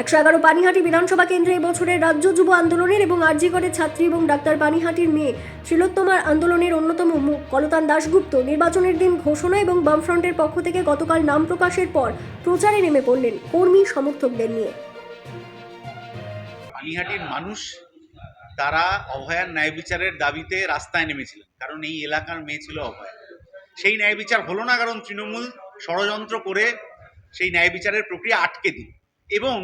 111 পানিহাটি বিধানসভা কেন্দ্রে এবছরের রাজ্য যুব আন্দোলনের এবং আরজি করের ছাত্রী এবং ডাক্তার পানিহাটির মেয়ে শ্রীলোত্তমার আন্দোলনের অন্যতম মুখ কলতান দাশগুপ্ত নির্বাচনের দিন ঘোষণা এবং বামফ্রন্টের পক্ষ থেকে গতকাল নাম প্রকাশের পর প্রচারে নেমে পড়লেন কর্মী সমর্থকদের নিয়ে। পানিহাটির মানুষ তারা অভয়ার ন্যায় বিচারের দাবিতে রাস্তায় নেমেছিলেন, কারণ এই এলাকার মেয়ে ছিল অভয়া। সেই ন্যায় বিচার হলো না, কারণ তৃণমূল ষড়যন্ত্র করে সেই ন্যায় বিচারের প্রক্রিয়া আটকে দিল। এবং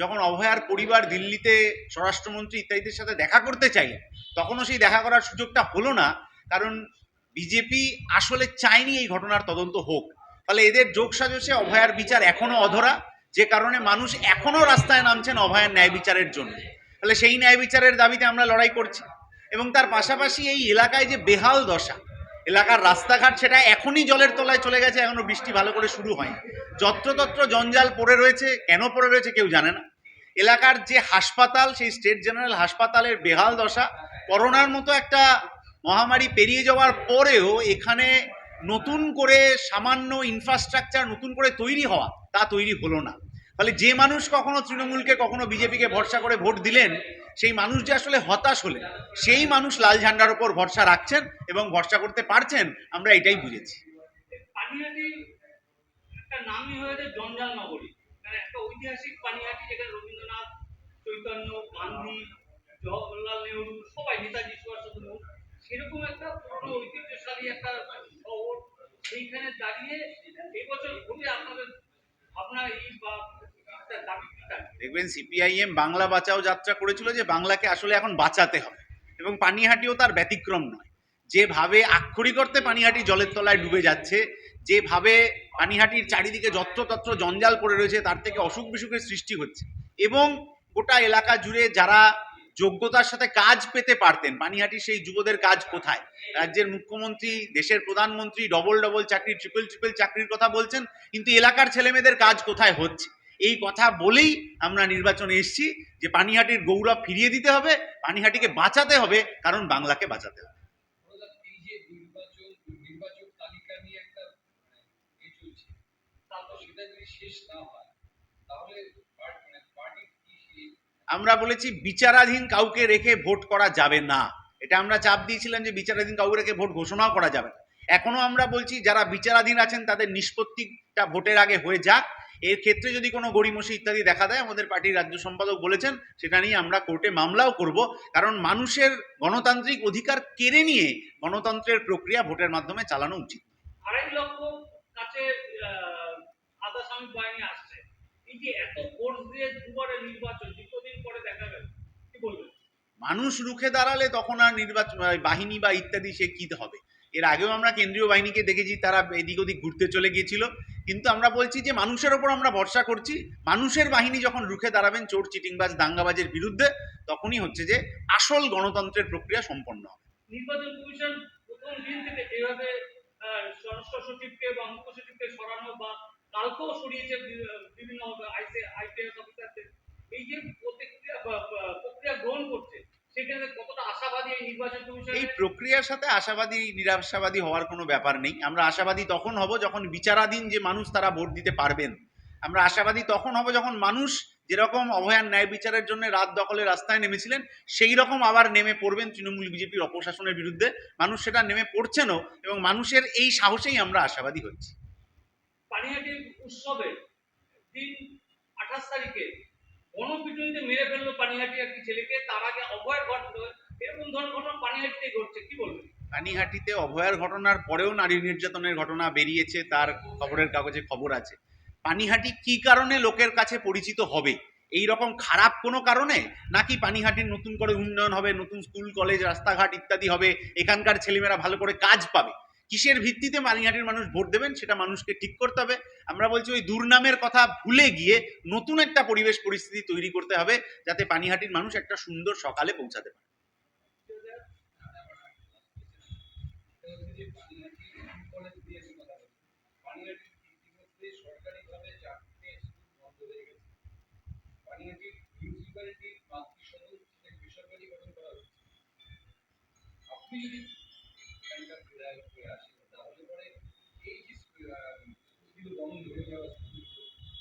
যখন অভয়ার পরিবার দিল্লিতে স্বরাষ্ট্রমন্ত্রী ইত্যাদিদের সাথে দেখা করতে চাইলেন, তখনও সেই দেখা করার সুযোগটা হলো না, কারণ বিজেপি আসলে চায়নি এই ঘটনার তদন্ত হোক। ফলে এদের যোগসাজশে অভয়ার বিচার এখনো অধরা, যে কারণে মানুষ এখনো রাস্তায় নামছেন অভয়ার ন্যায় বিচারের জন্য। তাহলে সেই ন্যায় বিচারের দাবিতে আমরা লড়াই করছি। এবং তার পাশাপাশি এই এলাকায় যে বেহাল দশা, এলাকার রাস্তাঘাট সেটা এখনই জলের তলায় চলে গেছে, এখনো বৃষ্টি ভালো করে শুরু হয়নি। যত্রতত্র জঞ্জাল পড়ে রয়েছে, কেন পড়ে রয়েছে কেউ জানে না। এলাকার যে হাসপাতাল, সেই স্টেট জেনারেল হাসপাতালের বেহাল দশা। করোনার মতো একটা মহামারী পেরিয়ে যাওয়ার পরেও এখানে নতুন করে সামান্য ইনফ্রাস্ট্রাকচার নতুন করে তৈরি হওয়া, তা তৈরি হলো না। ফলে যে মানুষ কখনো তৃণমূলকে কখনো বিজেপিকে ভরসা করে ভোট দিলেন, সেই মানুষ যে আসলে হতাশ হলেন, সেই মানুষ লাল ঝান্ডার উপর ভরসা রাখছেন এবং ভরসা করতে পারছেন, আমরা এটাই বুঝেছি। পানিহাটি একটা নামই হয়েছে জঞ্জাল নগরী, মানে একটা ঐতিহাসিক পানিহাটি যেখানে রবীন্দ্রনাথ, চৈতন্য, গান্ধী, জওহরলাল নেহরু, সবাই, নেতাজি সুভাষচন্দ্র বোস, সেরকম একটা পুরনো ঐতিহ্যশালী একটা শহর। সেইখানে দাঁড়িয়ে এই বছর ভোটে আপনাদের ভাবনা এই বা দাবি কি থাকবে? দেখবেন সিপিআইএম বাংলা বাঁচাও যাত্রা করেছিল, যে বাংলাকে আসলে এখন বাঁচাতে হবে, এবং পানিহাটিও তার ব্যতিক্রম নয়। যেভাবে আক্ষরিক অর্থে পানিহাটি জলের তলায় ডুবে যাচ্ছে, যেভাবে পানিহাটির চারিদিকে যত্রতত্র জঞ্জাল পড়ে রয়েছে, তার থেকে অসুখ বিসুখের সৃষ্টি হচ্ছে। এবং গোটা এলাকা জুড়ে যারা যোগ্যতার সাথে কাজ পেতে পারতেন, পানিহাটির সেই যুবদের কাজ কোথায়? রাজ্যের মুখ্যমন্ত্রী, দেশের প্রধানমন্ত্রী ডবল ডবল চাকরি, ট্রিপল ট্রিপল চাকরির কথা বলছেন, কিন্তু এলাকার ছেলেমেয়েদের কাজ কোথায় হচ্ছে? এই কথা বলেই আমরা নির্বাচনে এসেছি, যে পানিহাটির গৌরব ফিরিয়ে দিতে হবে, পানিহাটিকে বাঁচাতে হবে, কারণ বাংলাকে বাঁচাতে হবে। আমরা বলেছি বিচারাধীন কাউকে রেখে ভোট করা যাবে না। এটা আমরা চাপ দিয়েছিলাম যে বিচারাধীন কাউকে রেখে ভোট ঘোষণাও করা যাবে না। এখনো আমরা বলছি যারা বিচারাধীন আছেন তাদের নিষ্পত্তিটা ভোটের আগে হয়ে যাক। এর ক্ষেত্রে যদি কোনো গড়িমসি ইত্যাদি দেখা দেয়, আমাদের পার্টির রাজ্য সম্পাদক বলেছেন সেটা নিয়ে আমরা কোর্টে মামলাও করব, কারণ মানুষের গণতান্ত্রিক অধিকার কেড়ে নিয়ে গণতন্ত্রের প্রক্রিয়া ভোটের মাধ্যমে চালানো উচিত। 2.5 লক্ষ কাছে আধা সামরিক বাহিনী আসছে, এই যে এত ফোর্স দিয়ে দুবারে নির্বাচন, দীর্ঘদিন পরে দেখা গেল, কি বলবেন? মানুষ রুখে দাঁড়ালে তখন আর নির্বাচন বাহিনী বা ইত্যাদি সে কি হবে? এর আগেও আমরা কেন্দ্রীয় বাহিনীকে দেখেছি, তারা এদিক ওদিক ঘুরতে চলে গিয়েছিল। কিন্তু আমরা বলছি যে মানুষের ওপর আমরা ভরসা করছি। মানুষের বাহিনী যখন রুখে দাঁড়াবেন চোর চিটিংবাজ দাঙ্গাবাজের বিরুদ্ধে, তখনই হচ্ছে যে আসল গণতন্ত্রের প্রক্রিয়া সম্পন্ন হবে। নির্বাচন কমিশন প্রথম দিন থেকে যেভাবে স্বরাষ্ট্র সচিবকে বা মুখ্য সচিবকে সরানো বা কালকেও সরিয়েছে বিভিন্ন আইপিএস অফিসারদের, এই যে প্রক্রিয়া গ্রহণ করছে, সেখানে কতটা আশাবাদী এই নির্বাচন কমিশন? এই প্রক্রিয়ার সাথে আশাবাদী নিরাশাবাদী হওয়ার কোনো ব্যাপার নেই। আমরা আশাবাদী তখন হব যখন বিচারাধীন যে মানুষ তারা ভোট দিতে পারবেন। আমরা আশাবাদী তখন হব যখন মানুষ যেরকম অভয়ার ন্যায় বিচারের জন্য রাত দখলে রাস্তায় নেমেছিলেন, সেই রকম আবার নেমে পড়বেন তৃণমূল বিজেপির অপশাসনের বিরুদ্ধে। মানুষ সেটা নেমে পড়ছেনও, এবং মানুষের এই সাহসেই আমরা আশাবাদী হচ্ছি। পানিহাটি উৎসবে দিন 28 তারিখে গণপিটুনিতে মেরে ফেললো পানিহাটি একটি ছেলেকে, তার আগে অভয়ের ঘটনা, এরকম ধরনের ঘটনা পানিহাটিতে ঘটছে, কি বলবেন? পানিহাটিতে অভয়ার ঘটনার পরেও নারী নির্যাতনের ঘটনা বেরিয়েছে, তার খবরের কাগজে খবর আছে। পানিহাটি কি কারণে লোকের কাছে পরিচিত হবে? এই রকম খারাপ কোনো কারণে? নাকি পানিহাটির নতুন করে উন্নয়ন হবে, নতুন স্কুল কলেজ রাস্তাঘাট ইত্যাদি হবে, এখানকার ছেলেমেয়েরা ভালো করে কাজ পাবে? কিসের ভিত্তিতে পানিহাটির মানুষ ভোট দেবেন সেটা মানুষকে ঠিক করতে হবে। আমরা বলছি ওই দুর্নামের কথা ভুলে গিয়ে নতুন একটা পরিবেশ পরিস্থিতি তৈরি করতে হবে, যাতে পানিহাটির মানুষ একটা সুন্দর সকালে পৌঁছাতে পারে।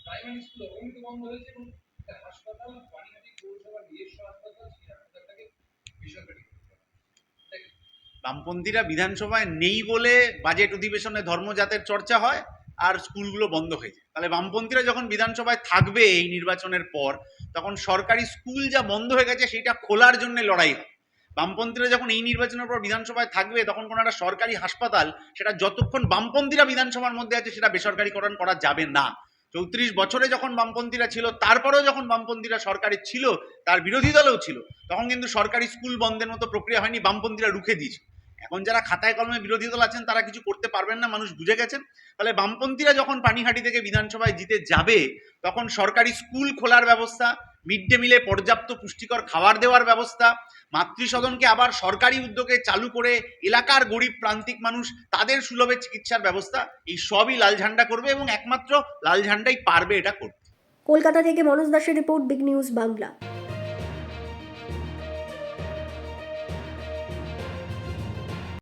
প্রাইমারি স্কুল অবৈধ বন্ধ হয়েছে এবং বামপন্থীরা বিধানসভায় নেই বলে বাজেট অধিবেশনে ধর্মজাতের চর্চা হয় আর স্কুলগুলো বন্ধ হয়ে যায়। তাহলে বামপন্থীরা যখন বিধানসভায় থাকবে এই নির্বাচনের পর, তখন সরকারি স্কুল যা বন্ধ হয়ে গেছে সেটা খোলার জন্য লড়াই হবে। বামপন্থীরা যখন এই নির্বাচনের পর বিধানসভায় থাকবে, তখন কোনো একটা সরকারি হাসপাতাল, সেটা যতক্ষণ বামপন্থীরা বিধানসভার মধ্যে আছে সেটা বেসরকারিকরণ করা যাবে না। 34 বছরে যখন বামপন্থীরা ছিল, তারপরেও যখন বামপন্থীরা সরকারে ছিল, তার বিরোধী দলেও ছিল, তখন কিন্তু সরকারি স্কুল বন্ধের মতো প্রক্রিয়া হয়নি, বামপন্থীরা রুখে দিয়েছে। এখন যারা খাতায় কলমে বিরোধী দল আছেন তারা কিছু করতে পারবেন না, মানুষ বুঝে গেছেন। তাহলে বামপন্থীরা যখন পানিহাটি থেকে বিধানসভায় জিতে যাবে, তখন সরকারি স্কুল খোলার ব্যবস্থা, মিড ডে মিলে পর্যাপ্ত পুষ্টিকর খাবার দেওয়ার ব্যবস্থা, মাতৃসদনকে আবার সরকারি উদ্যোগে চালু করে এলাকার গরিব প্রান্তিক মানুষ তাদের সুলভে চিকিৎসার ব্যবস্থা, এই সবই লাল ঝান্ডা করবে এবং একমাত্র লাল ঝান্ডাই পারবে এটা করতে। কলকাতা থেকে মনোজ দাসের রিপোর্ট, বিগ নিউজ বাংলা।